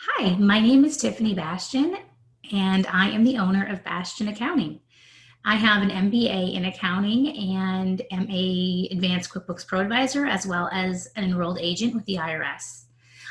Hi, my name is Tiffany Bastian, and I am the owner of Bastion Accounting. I have an MBA in accounting and am a advanced QuickBooks ProAdvisor as well as an enrolled agent with the IRS.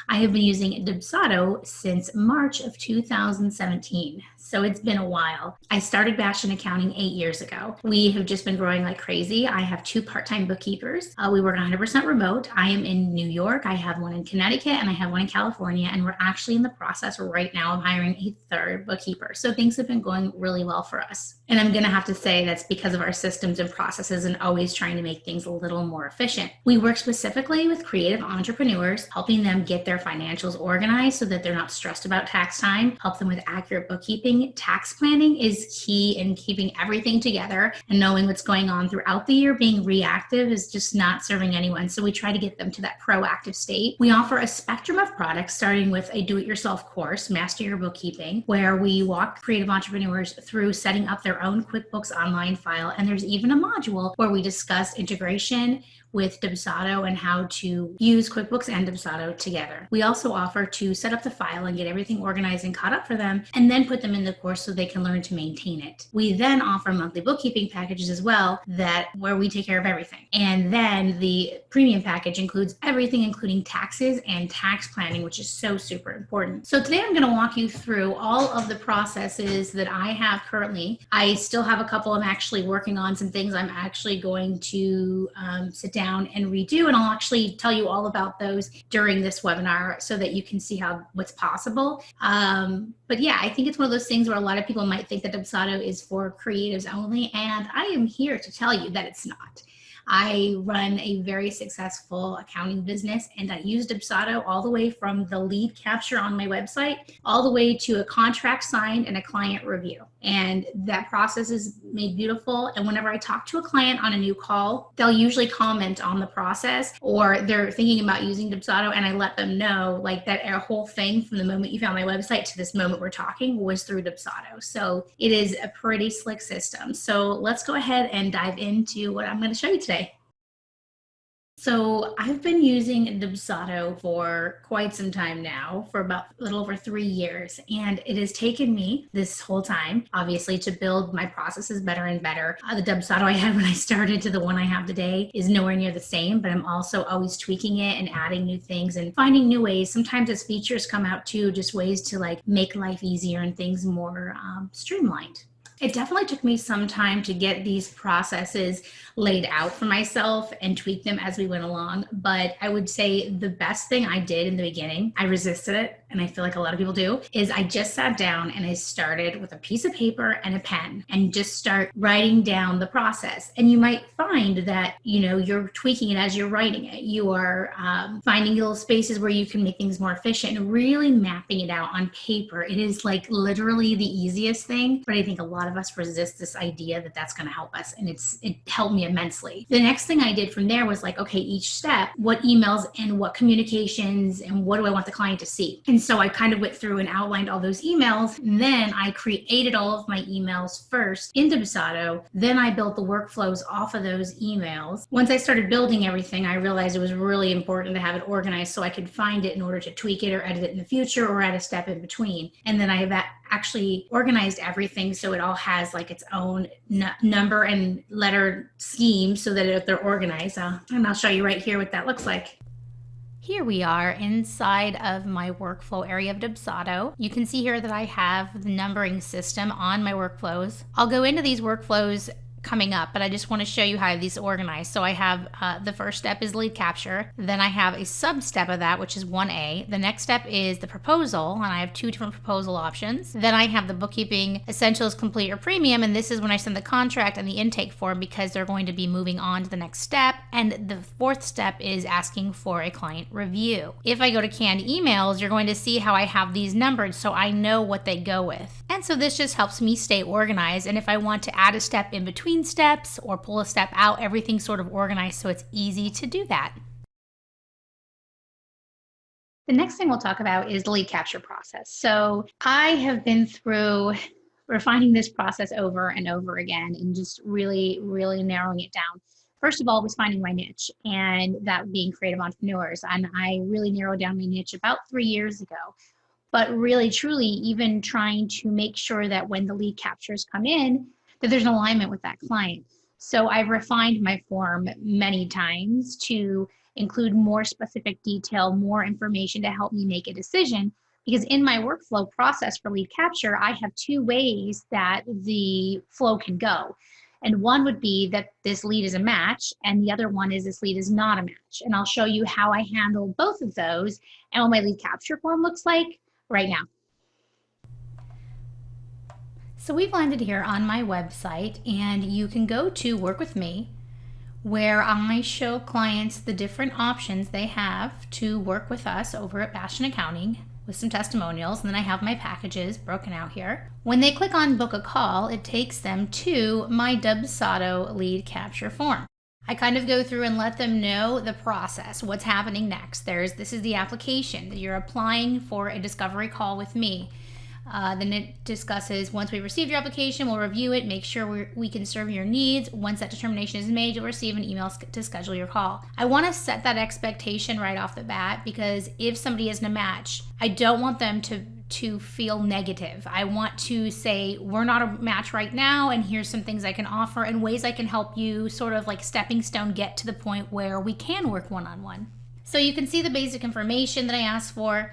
I have been using Dubsado since March of 2017, so it's been a while. I started Bastion Accounting 8 years ago. We have just been growing like crazy. I have two part-time bookkeepers. We work 100% remote. I am in New York. I have one in Connecticut and I have one in California, and we're actually in the process right now of hiring a third bookkeeper. So things have been going really well for us. And I'm going to have to say that's because of our systems and processes and always trying to make things a little more efficient. We work specifically with creative entrepreneurs, helping them get their financials organized so that they're not stressed about tax time, help them with accurate bookkeeping. Tax planning is key in keeping everything together and knowing what's going on throughout the year. Being reactive is just not serving anyone. So we try to get them to that proactive state. We offer a spectrum of products, starting with a do-it-yourself course, Master Your Bookkeeping, where we walk creative entrepreneurs through setting up their own QuickBooks online file. And there's even a module where we discuss integration with Dubsado and how to use QuickBooks and Dubsado together. We also offer to set up the file and get everything organized and caught up for them, and then put them in the course so they can learn to maintain it. We then offer monthly bookkeeping packages as well, where we take care of everything. And then the premium package includes everything, including taxes and tax planning, which is so super important. So today I'm going to walk you through all of the processes that I have currently. I still have a couple. I'm actually working on some things I'm actually going to sit down and redo, and I'll actually tell you all about those during this webinar so that you can see what's possible. But yeah, I think it's one of those things where a lot of people might think that Dubsado is for creatives only, and I am here to tell you that it's not. I run a very successful accounting business, and I use Dubsado all the way from the lead capture on my website all the way to a contract signed and a client review. And that process is made beautiful. And whenever I talk to a client on a new call, they'll usually comment on the process, or they're thinking about using Dubsado, and I let them know like that whole thing from the moment you found my website to this moment we're talking was through Dubsado. So it is a pretty slick system. So let's go ahead and dive into what I'm going to show you today. So I've been using Dubsado for quite some time now, for about a little over 3 years. And it has taken me this whole time, obviously, to build my processes better and better. The Dubsado I had when I started to the one I have today is nowhere near the same, but I'm also always tweaking it and adding new things and finding new ways. Sometimes as features come out too, just ways to like make life easier and things more streamlined. It definitely took me some time to get these processes laid out for myself and tweak them as we went along. But I would say the best thing I did in the beginning, I resisted it, and I feel like a lot of people do, is I just sat down and I started with a piece of paper and a pen and just start writing down the process. And you might find that, you're tweaking it as you're writing it. You are finding little spaces where you can make things more efficient and really mapping it out on paper. It is like literally the easiest thing, but I think a lot of us resist this idea that that's going to help us, and it helped me immensely. The next thing I did from there was like, okay, each step, what emails and what communications and what do I want the client to see? And so I kind of went through and outlined all those emails. And then I created all of my emails first in Dubsado. Then I built the workflows off of those emails. Once I started building everything, I realized it was really important to have it organized so I could find it in order to tweak it or edit it in the future or add a step in between. And then I have actually organized everything so it all has like its own number and letter scheme so that they're organized. And I'll show you right here what that looks like. Here we are inside of my workflow area of Dubsado. You can see here that I have the numbering system on my workflows. I'll go into these workflows coming up, but I just want to show you how these organized. So I have the first step is lead capture. Then I have a sub step of that, which is 1A. The next step is the proposal, and I have 2 different proposal options. Then I have the bookkeeping essentials, complete or premium, and this is when I send the contract and the intake form because they're going to be moving on to the next step. And the 4th step is asking for a client review. If I go to canned emails, you're going to see how I have these numbered so I know what they go with. And so this just helps me stay organized. And if I want to add a step in between steps or pull a step out, everything's sort of organized so it's easy to do that. The next thing we'll talk about is the lead capture process. So I have been through refining this process over and over again and just really, really narrowing it down. First of all, was finding my niche, and that being creative entrepreneurs. And I really narrowed down my niche about 3 years ago. but really truly even trying to make sure that when the lead captures come in, that there's an alignment with that client. So I've refined my form many times to include more specific detail, more information to help me make a decision. Because in my workflow process for lead capture, I have two ways that the flow can go. And one would be that this lead is a match, and the other one is this lead is not a match. And I'll show you how I handle both of those and what my lead capture form looks like right now. So we've landed here on my website, and you can go to Work With Me, where I show clients the different options they have to work with us over at Bastion Accounting with some testimonials, and then I have my packages broken out here. When they click on book a call, it takes them to my Dubsado lead capture form. I kind of go through and let them know the process, what's happening next. This is the application that you're applying for a discovery call with me. Then it discusses, once we receive your application, we'll review it, make sure we can serve your needs. Once that determination is made, you'll receive an email to schedule your call. I want to set that expectation right off the bat, because if somebody isn't a match, I don't want them to feel negative. I want to say, we're not a match right now, and here's some things I can offer and ways I can help you, sort of like stepping stone, get to the point where we can work one-on-one. So you can see the basic information that I asked for.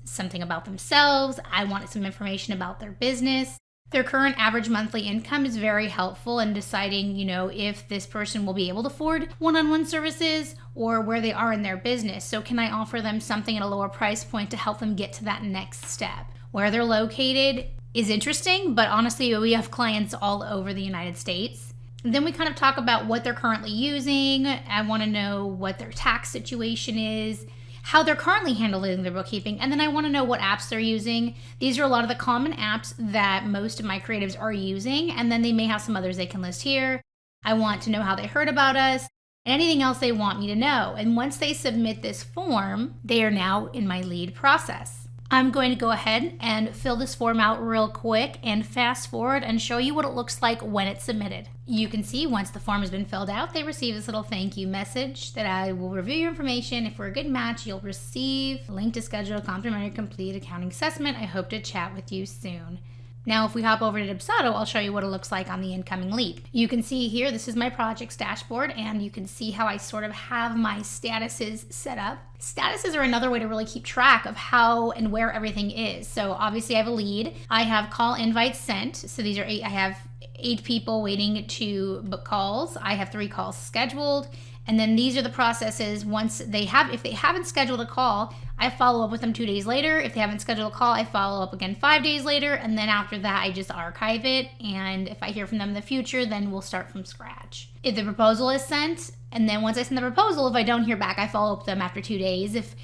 Something about themselves. I wanted some information about their business. Their current average monthly income is very helpful in deciding, if this person will be able to afford one-on-one services or where they are in their business. So can I offer them something at a lower price point to help them get to that next step? Where they're located is interesting, but honestly, we have clients all over the United States. And then we kind of talk about what they're currently using. I want to know what their tax situation is, how they're currently handling their bookkeeping, and then I want to know what apps they're using. These are a lot of the common apps that most of my creatives are using, and then they may have some others they can list here. I want to know how they heard about us, anything else they want me to know. And once they submit this form, they are now in my lead process. I'm going to go ahead and fill this form out real quick and fast forward and show you what it looks like when it's submitted. You can see once the form has been filled out, they receive this little thank you message that I will review your information. If we're a good match, you'll receive a link to schedule a complimentary complete accounting assessment. I hope to chat with you soon. Now, if we hop over to Dubsado, I'll show you what it looks like on the incoming lead. You can see here, this is my projects dashboard, and you can see how I sort of have my statuses set up. Statuses are another way to really keep track of how and where everything is. So obviously I have a lead. I have call invites sent. So these are 8, I have 8 people waiting to book calls. I have 3 calls scheduled. And then these are the processes once if they haven't scheduled a call, I follow up with them 2 days later. If they haven't scheduled a call, I follow up again 5 days later. And then after that, I just archive it. And if I hear from them in the future, then we'll start from scratch. If the proposal is sent, and then once I send the proposal, if I don't hear back, I follow up with them after 2 days. If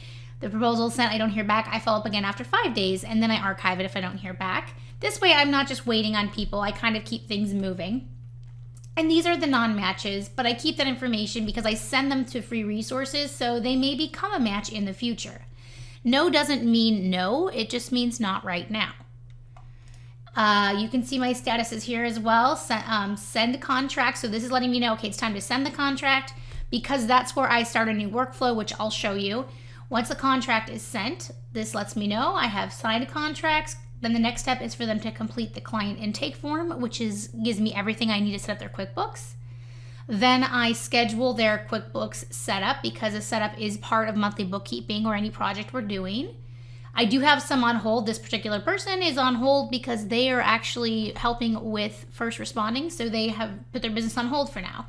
the proposal is sent, I don't hear back, I follow up again after 5 days, and then I archive it if I don't hear back. This way, I'm not just waiting on people. I kind of keep things moving. And these are the non-matches, but I keep that information because I send them to free resources, so they may become a match in the future. No doesn't mean no, it just means not right now. You can see my statuses here as well. Send contract, so this is letting me know, okay, it's time to send the contract, because that's where I start a new workflow, which I'll show you. Once the contract is sent, this lets me know I have signed contracts. Then the next step is for them to complete the client intake form, which gives me everything I need to set up their QuickBooks. Then I schedule their QuickBooks setup, because a setup is part of monthly bookkeeping or any project we're doing. I do have some on hold. This particular person is on hold because they are actually helping with first responding, so they have put their business on hold for now.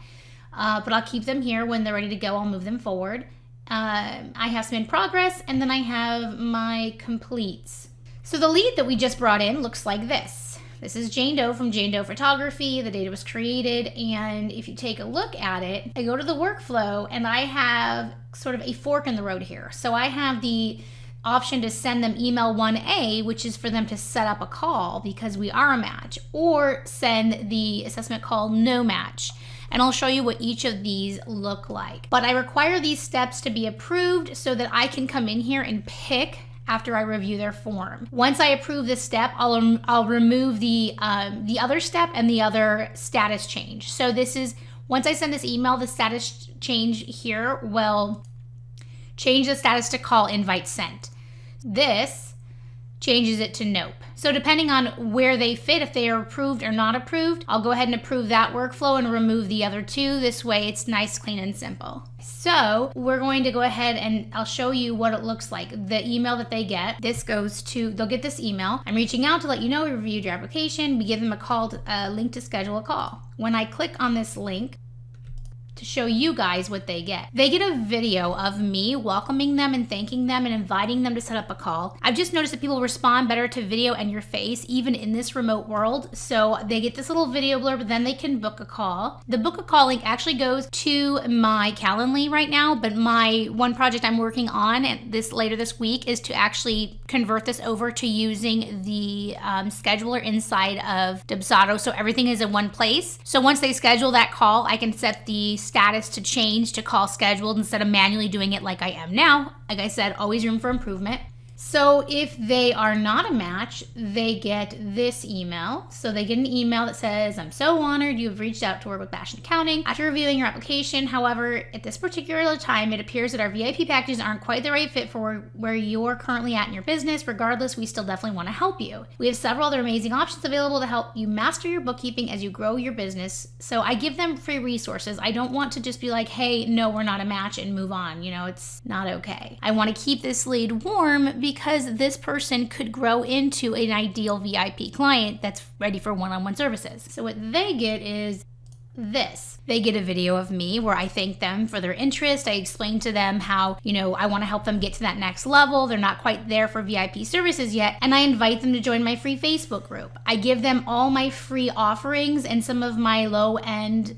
But I'll keep them here. When they're ready to go, I'll move them forward. I have some in progress, and then I have my completes. So the lead that we just brought in looks like this. This is Jane Doe from Jane Doe Photography. The data was created, and if you take a look at it, I go to the workflow, and I have sort of a fork in the road here. So I have the option to send them email 1A, which is for them to set up a call because we are a match, or send the assessment call no match. And I'll show you what each of these look like. But I require these steps to be approved so that I can come in here and pick after I review their form. Once I approve this step, I'll remove the other step and the other status change. So this is, once I send this email, the status change here will change the status to call invite sent. This changes it to nope. So depending on where they fit, if they are approved or not approved, I'll go ahead and approve that workflow and remove the other two. This way it's nice, clean, and simple. So we're going to go ahead and I'll show you what it looks like. The email that they get, this goes to, they'll get this email. I'm reaching out to let you know we reviewed your application. We give them a link to schedule a call. When I click on this link, to show you guys what they get. They get a video of me welcoming them and thanking them and inviting them to set up a call. I've just noticed that people respond better to video and your face, even in this remote world. So they get this little video blurb, then they can book a call. The book a call link actually goes to my Calendly right now, but my one project I'm working on later this week is to actually convert this over to using the scheduler inside of Dubsado, so everything is in one place. So once they schedule that call, I can set the status to change to call scheduled instead of manually doing it like I am now. Like I said, always room for improvement. So if they are not a match, they get this email. So they get an email that says, I'm so honored you have reached out to work with Bastion Accounting. After reviewing your application, however, at this particular time, it appears that our VIP packages aren't quite the right fit for where you're currently at in your business. Regardless, we still definitely want to help you. We have several other amazing options available to help you master your bookkeeping as you grow your business. So I give them free resources. I don't want to just be like, hey, no, we're not a match and move on. You know, it's not okay. I want to keep this lead warm because this person could grow into an ideal VIP client that's ready for one-on-one services. So what they get is this. They get a video of me where I thank them for their interest. I explain to them how, I want to help them get to that next level. They're not quite there for VIP services yet. And I invite them to join my free Facebook group. I give them all my free offerings and some of my low-end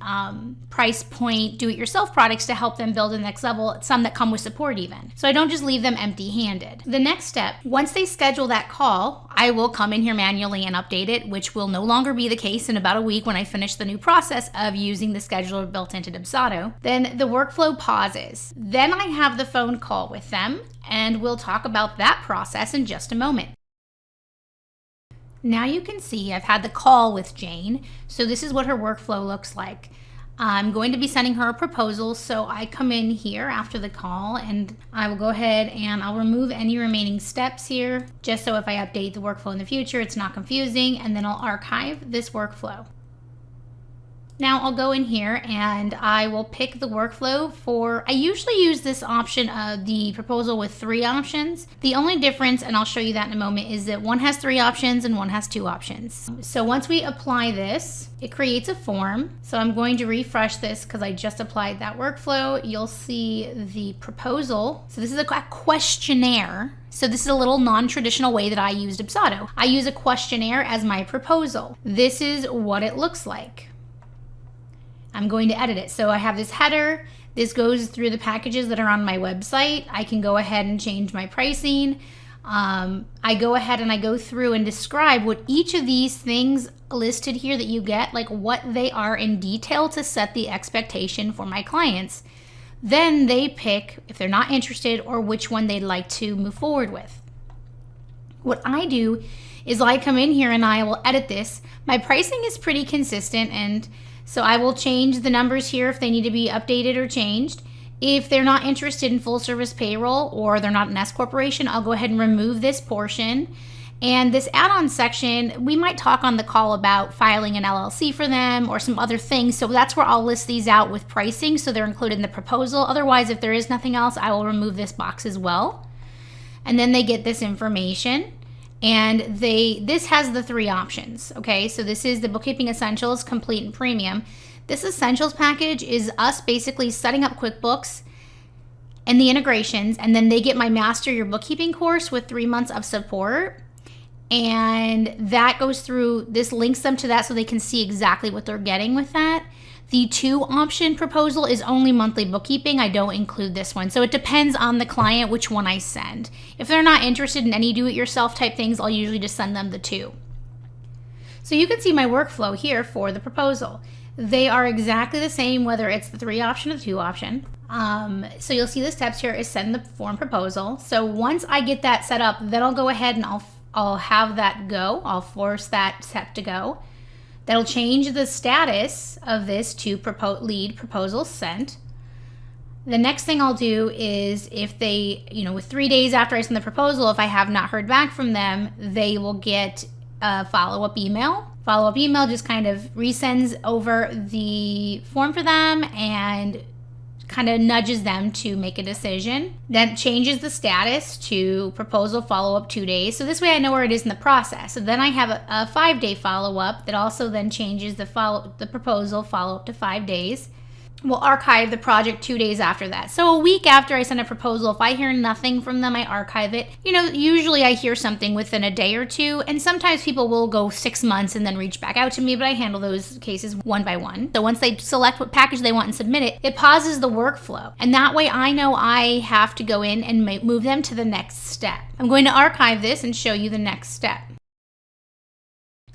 price point do-it-yourself products to help them build the next level, some that come with support even. So I don't just leave them empty-handed. The next step, once they schedule that call, I will come in here manually and update it, which will no longer be the case in about a week when I finish the new process of using the scheduler built into Dubsado. Then the workflow pauses. Then I have the phone call with them, and we'll talk about that process in just a moment. Now you can see I've had the call with Jane. So this is what her workflow looks like. I'm going to be sending her a proposal, so I come in here after the call and I will go ahead and I'll remove any remaining steps here, just so if I update the workflow in the future, it's not confusing, and then I'll archive this workflow. Now I'll go in here and I will pick the workflow for, I usually use this option of the proposal with 3 options. The only difference, and I'll show you that in a moment, is that one has 3 options and one has 2 options. So once we apply this, it creates a form. So I'm going to refresh this because I just applied that workflow. You'll see the proposal. So this is a questionnaire. So this is a little non-traditional way that I use Dubsado. I use a questionnaire as my proposal. This is what it looks like. I'm going to edit it. So I have this header. This goes through the packages that are on my website. I can go ahead and change my pricing. I go ahead and I go through and describe what each of these things listed here that you get, like what they are in detail to set the expectation for my clients. Then they pick if they're not interested or which one they'd like to move forward with. What I do is I come in here and I will edit this. My pricing is pretty consistent, and so I will change the numbers here if they need to be updated or changed. If they're not interested in full service payroll or they're not an S corporation, I'll go ahead and remove this portion. And this add-on section, we might talk on the call about filing an LLC for them or some other things. So that's where I'll list these out with pricing, so they're included in the proposal. Otherwise, if there is nothing else, I will remove this box as well. And then they get this information. And this has the 3 options, okay? So this is the Bookkeeping Essentials, Complete, and Premium. This Essentials package is us basically setting up QuickBooks and the integrations, and then they get my Master Your Bookkeeping course with 3 months of support. And that goes through, this links them to that so they can see exactly what they're getting with that. The 2 option proposal is only monthly bookkeeping. I don't include this one. So it depends on the client which one I send. If they're not interested in any do-it-yourself type things, I'll usually just send them the 2. So you can see my workflow here for the proposal. They are exactly the same whether it's the 3 option or the 2 option. So you'll see the steps here is send the form proposal. So once I get that set up, then I'll go ahead and I'll have that go. I'll force that step to go. That'll change the status of this to lead proposal sent. The next thing I'll do is if they, with 3 days after I send the proposal, if I have not heard back from them, they will get a follow-up email. Follow-up email just kind of resends over the form for them and kind of nudges them to make a decision. Then changes the status to proposal follow-up 2 days. So this way I know where it is in the process. So then I have a 5-day follow-up that also then changes the proposal follow-up to 5 days. We'll archive the project 2 days after that. So a week after I send a proposal, if I hear nothing from them, I archive it. Usually I hear something within a day or two, and sometimes people will go 6 months and then reach back out to me, but I handle those cases one by one. So once they select what package they want and submit it, it pauses the workflow. And that way I know I have to go in and move them to the next step. I'm going to archive this and show you the next step.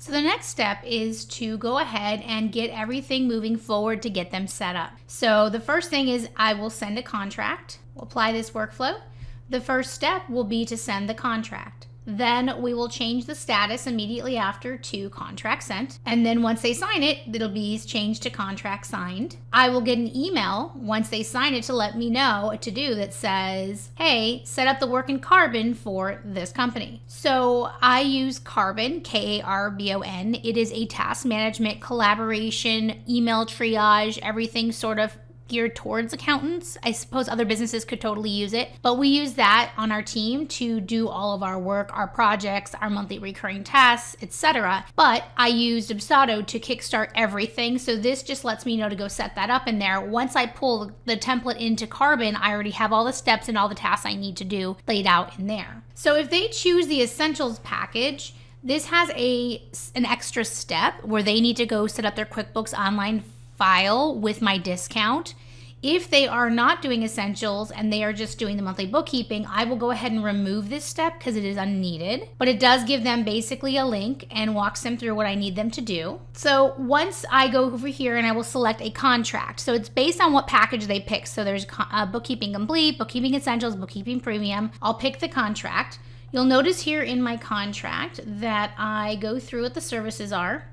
So the next step is to go ahead and get everything moving forward to get them set up. So the first thing is I will send a contract. We'll apply this workflow. The first step will be to send the contract. Then we will change the status immediately after to contract sent. And then once they sign it, it'll be changed to contract signed. I will get an email once they sign it to let me know what to do that says, hey, set up the work in Carbon for this company. So I use Carbon, K-A-R-B-O-N. It is a task management, collaboration, email triage, everything sort of geared towards accountants. I suppose other businesses could totally use it, but we use that on our team to do all of our work, our projects, our monthly recurring tasks, etc. But I use Dubsado to kickstart everything. So this just lets me know to go set that up in there. Once I pull the template into Carbon, I already have all the steps and all the tasks I need to do laid out in there. So if they choose the Essentials package, this has an extra step where they need to go set up their QuickBooks Online file with my discount. If they are not doing Essentials and they are just doing the monthly bookkeeping, I will go ahead and remove this step because it is unneeded, but it does give them basically a link and walks them through what I need them to do. So once I go over here and I will select a contract. So it's based on what package they pick. So there's bookkeeping complete, bookkeeping essentials, bookkeeping premium. I'll pick the contract. You'll notice here in my contract that I go through what the services are.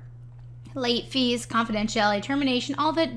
Late fees, confidentiality, termination, all the,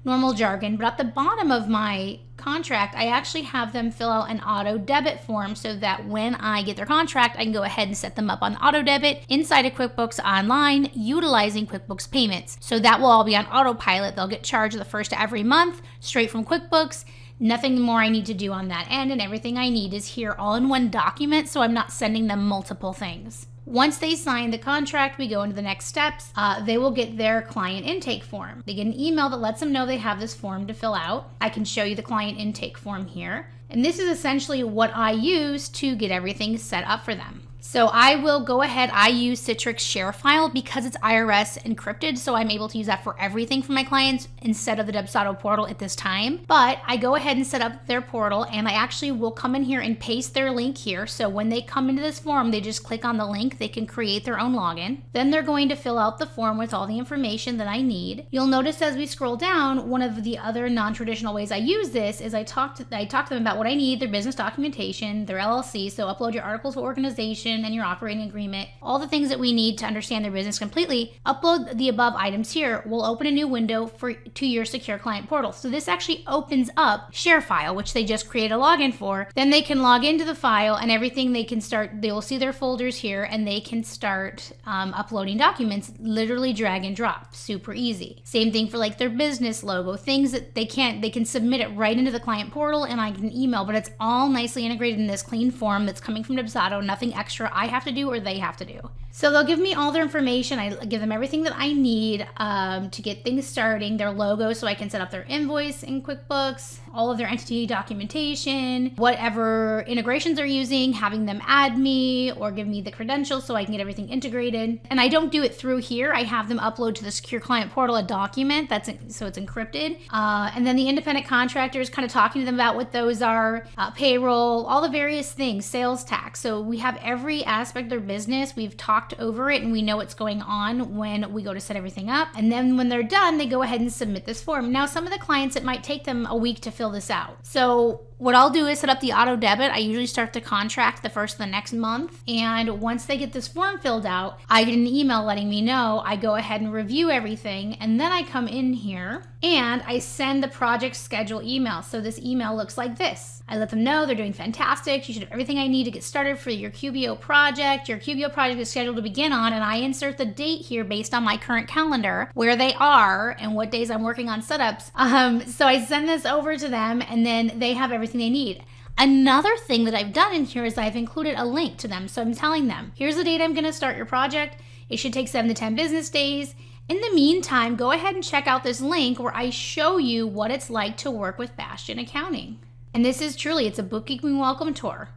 normal jargon. But at the bottom of my contract, I actually have them fill out an auto debit form so that when I get their contract, I can go ahead and set them up on auto debit inside of QuickBooks Online utilizing QuickBooks payments. So that will all be on autopilot. They'll get charged the first of every month straight from QuickBooks. Nothing more I need to do on that end, and everything I need is here all in one document, so I'm not sending them multiple things. Once they sign the contract, we go into the next steps. They will get their client intake form. They get an email that lets them know they have this form to fill out. I can show you the client intake form here. And this is essentially what I use to get everything set up for them. So I will go ahead, I use Citrix ShareFile because it's IRS encrypted, so I'm able to use that for everything for my clients instead of the Dubsado portal at this time. But I go ahead and set up their portal, and I actually will come in here and paste their link here. So when they come into this form, they just click on the link, they can create their own login. Then they're going to fill out the form with all the information that I need. You'll notice as we scroll down, one of the other non-traditional ways I use this is I talk to them about what I need, their business documentation, their LLC, so upload your articles of organization and your operating agreement, all the things that we need to understand their business completely. Upload the above items here. We'll open a new window to your secure client portal. So this actually opens up ShareFile, which they just create a login for. Then they can log into the file and everything they can start, they will see their folders here and they can start uploading documents, literally drag and drop, super easy. Same thing for like their business logo, things that they can submit it right into the client portal and I can email, but it's all nicely integrated in this clean form that's coming from Dubsado, nothing extra I have to do or they have to do. So they'll give me all their information. I give them everything that I need to get things starting, their logo so I can set up their invoice in QuickBooks, all of their entity documentation, whatever integrations they're using, having them add me or give me the credentials so I can get everything integrated. And I don't do it through here. I have them upload to the secure client portal a document so it's encrypted. And then the independent contractors, kind of talking to them about what those are, payroll, all the various things, sales tax. So we have every aspect of their business. We've talked over it and we know what's going on when we go to set everything up. And then when they're done, they go ahead and submit this form. Now, some of the clients, it might take them a week to fill this out. So what I'll do is set up the auto debit. I usually start the contract the first of the next month. And once they get this form filled out, I get an email letting me know. I go ahead and review everything. And then I come in here and I send the project schedule email. So this email looks like this. I let them know they're doing fantastic. You should have everything I need to get started for your QBO project. Your QBO project is scheduled to begin on, and I insert the date here based on my current calendar, where they are and what days I'm working on setups. So I send this over to them, and then they have everything they need. Another thing that I've done in here is I've included a link to them. So I'm telling them, here's the date I'm going to start your project. It should take 7 to 10 business days. In the meantime, go ahead and check out this link where I show you what it's like to work with Bastion Accounting. And this is truly, it's a bookkeeping welcome tour.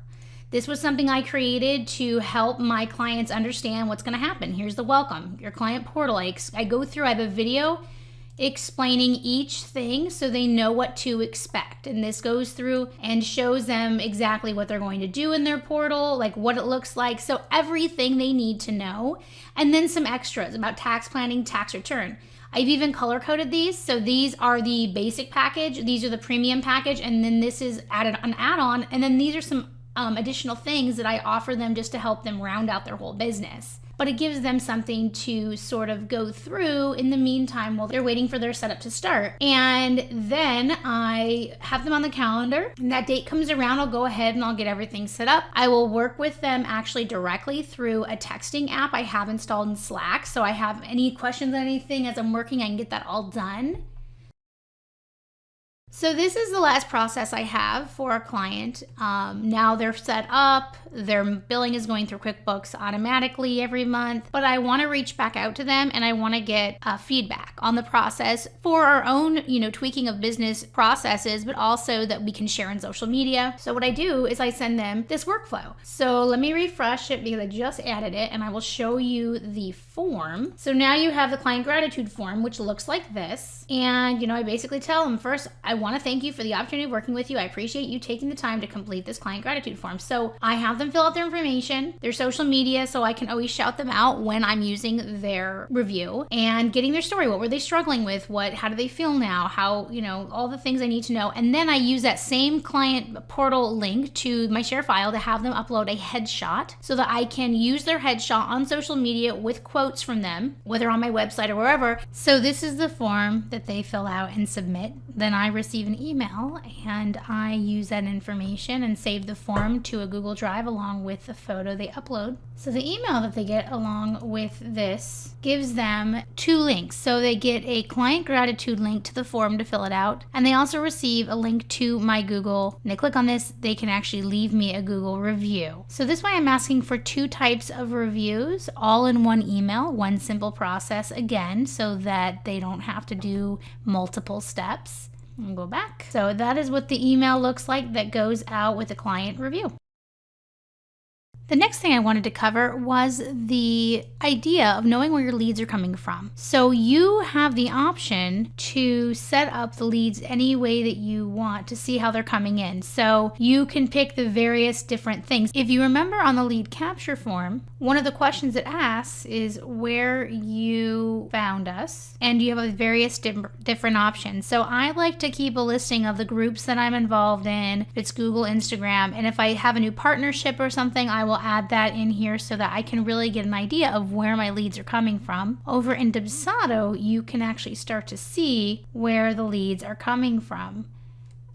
This was something I created to help my clients understand what's going to happen. Here's the welcome, your client portal. I go through, I have a video explaining each thing so they know what to expect. And this goes through and shows them exactly what they're going to do in their portal, like what it looks like. So everything they need to know. And then some extras about tax planning, tax return. I've even color coded these. So these are the basic package. These are the premium package. And then this is added an add-on. And then these are some additional things that I offer them just to help them round out their whole business. But it gives them something to sort of go through in the meantime while they're waiting for their setup to start. And then I have them on the calendar. And that date comes around, I'll go ahead and I'll get everything set up. I will work with them actually directly through a texting app I have installed in Slack. So I have any questions on anything as I'm working, I can get that all done. So this is the last process I have for a client. Now they're set up, their billing is going through QuickBooks automatically every month, but I want to reach back out to them and I want to get feedback on the process for our own, tweaking of business processes, but also that we can share in social media. So what I do is I send them this workflow. So let me refresh it because I just added it and I will show you the form. So now you have the client gratitude form, which looks like this. And, I basically tell them first, I want to thank you for the opportunity of working with you. I appreciate you taking the time to complete this client gratitude form. So I have them fill out their information, their social media, so I can always shout them out when I'm using their review and getting their story. What were they struggling with? How do they feel now? How, all the things I need to know. And then I use that same client portal link to my share file to have them upload a headshot so that I can use their headshot on social media with quotes from them, whether on my website or wherever. So this is the form that they fill out and submit. Then I receive an email and I use that information and save the form to a Google Drive along with the photo they upload. So the email that they get along with this gives them 2 links. So they get a client gratitude link to the form to fill it out, and they also receive a link to my Google. When they click on this, they can actually leave me a Google review. So this way I'm asking for 2 types of reviews all in one email, one simple process again, so that they don't have to do multiple steps. And go back. So that is what the email looks like that goes out with a client review. The next thing I wanted to cover was the idea of knowing where your leads are coming from. So you have the option to set up the leads any way that you want to see how they're coming in. So you can pick the various different things. If you remember on the lead capture form, one of the questions it asks is where you found us, and you have various different options. So I like to keep a listing of the groups that I'm involved in. If it's Google, Instagram, and if I have a new partnership or something, I will add that in here so that I can really get an idea of where my leads are coming from. Over in Dubsado, you can actually start to see where the leads are coming from.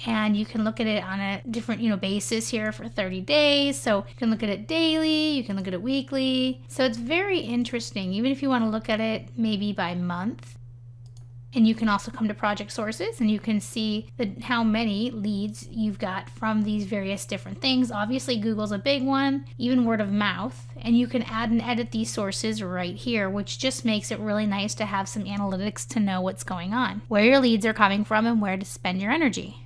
And you can look at it on a different, basis here for 30 days. So you can look at it daily, you can look at it weekly. So it's very interesting, even if you want to look at it maybe by month. And you can also come to project sources and you can see how many leads you've got from these various different things. Obviously, Google's a big one, even word of mouth. And you can add and edit these sources right here, which just makes it really nice to have some analytics to know what's going on, where your leads are coming from and where to spend your energy.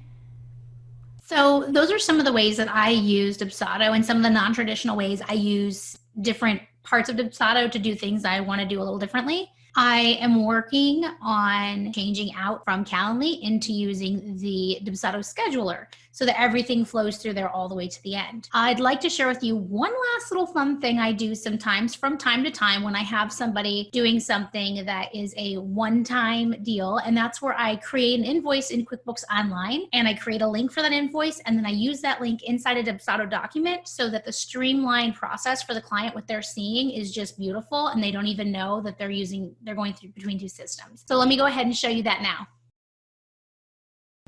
So those are some of the ways that I use Dubsado, and some of the non-traditional ways I use different parts of Dubsado to do things I want to do a little differently. I am working on changing out from Calendly into using the Dubsado scheduler. so that everything flows through there all the way to the end. I'd like to share with you one last little fun thing I do sometimes from time to time when I have somebody doing something that is a one-time deal, and that's where I create an invoice in QuickBooks Online, and I create a link for that invoice, and then I use that link inside a Dubsado document so that the streamlined process for the client, what they're seeing is just beautiful, and they don't even know that they're going through between two systems. So let me go ahead and show you that now.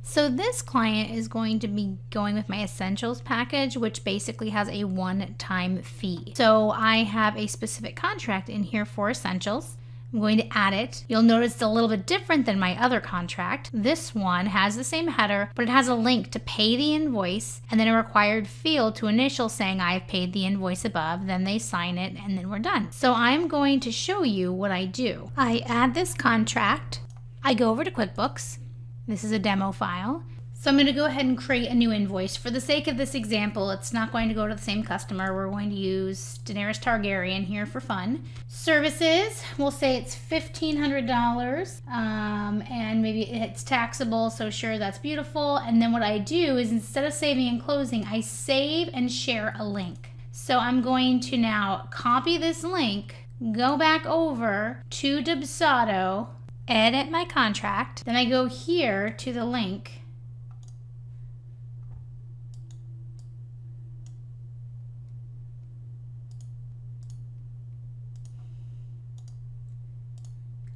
So this client is going to be going with my Essentials package, which basically has a one-time fee. So I have a specific contract in here for Essentials. I'm going to add it. You'll notice it's a little bit different than my other contract. This one has the same header, but it has a link to pay the invoice and then a required field to initial saying I've paid the invoice above. Then they sign it and then we're done. So I'm going to show you what I do. I add this contract. I go over to QuickBooks. This is a demo file. So I'm going to go ahead and create a new invoice. For the sake of this example, it's not going to go to the same customer. We're going to use Daenerys Targaryen here for fun. Services, we'll say it's $1,500, and maybe it's taxable, so sure, that's beautiful. And then what I do is instead of saving and closing, I save and share a link. So I'm going to now copy this link, go back over to Dubsado, edit my contract, then I go here to the link,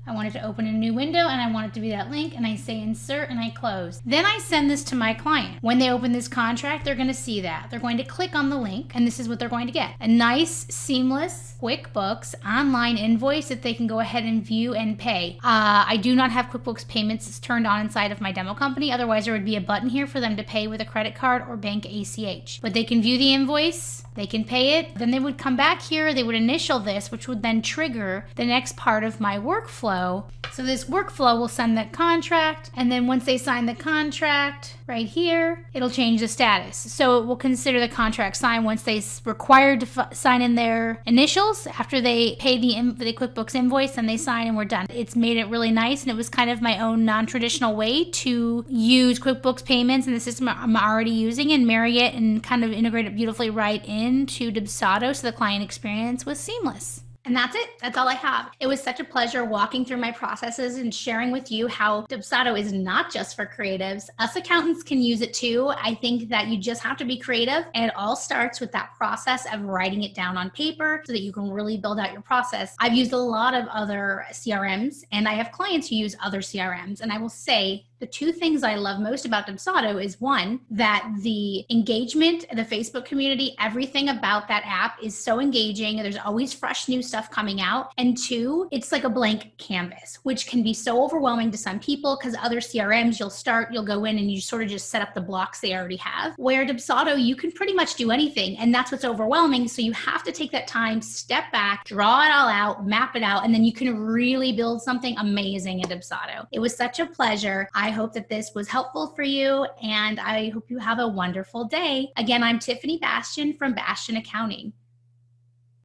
I want it to open a new window and I want it to be that link, and I say insert and I close. Then I send this to my client. When they open this contract, they're going to see that. They're going to click on the link and this is what they're going to get. A nice, seamless QuickBooks online invoice that they can go ahead and view and pay. I do not have QuickBooks payments turned on inside of my demo company. Otherwise, there would be a button here for them to pay with a credit card or bank ACH. But they can view the invoice, they can pay it, then they would come back here, they would initial this, which would then trigger the next part of my workflow. So this workflow will send that contract, and then once they sign the contract right here, it'll change the status. So it will consider the contract signed once they required to sign in their initials. After they pay the QuickBooks invoice and they sign and we're done. It's made it really nice, and it was kind of my own non-traditional way to use QuickBooks payments in the system I'm already using and marry it and kind of integrate it beautifully right into Dubsado so the client experience was seamless. And that's it. That's all I have. It was such a pleasure walking through my processes and sharing with you how Dubsado is not just for creatives. Us accountants can use it too. I think that you just have to be creative, and it all starts with that process of writing it down on paper so that you can really build out your process. I've used a lot of other CRMs, and I have clients who use other CRMs, and I will say the two things I love most about Dubsado is one, that the engagement, the Facebook community, everything about that app is so engaging. There's always fresh new stuff coming out. And two, it's like a blank canvas, which can be so overwhelming to some people because other CRMs, you'll go in and you sort of just set up the blocks they already have. Where Dubsado, you can pretty much do anything. And that's what's overwhelming. So you have to take that time, step back, draw it all out, map it out, and then you can really build something amazing in Dubsado. It was such a pleasure. I hope that this was helpful for you, and I hope you have a wonderful day. Again, I'm Tiffany Bastian from Bastian Accounting.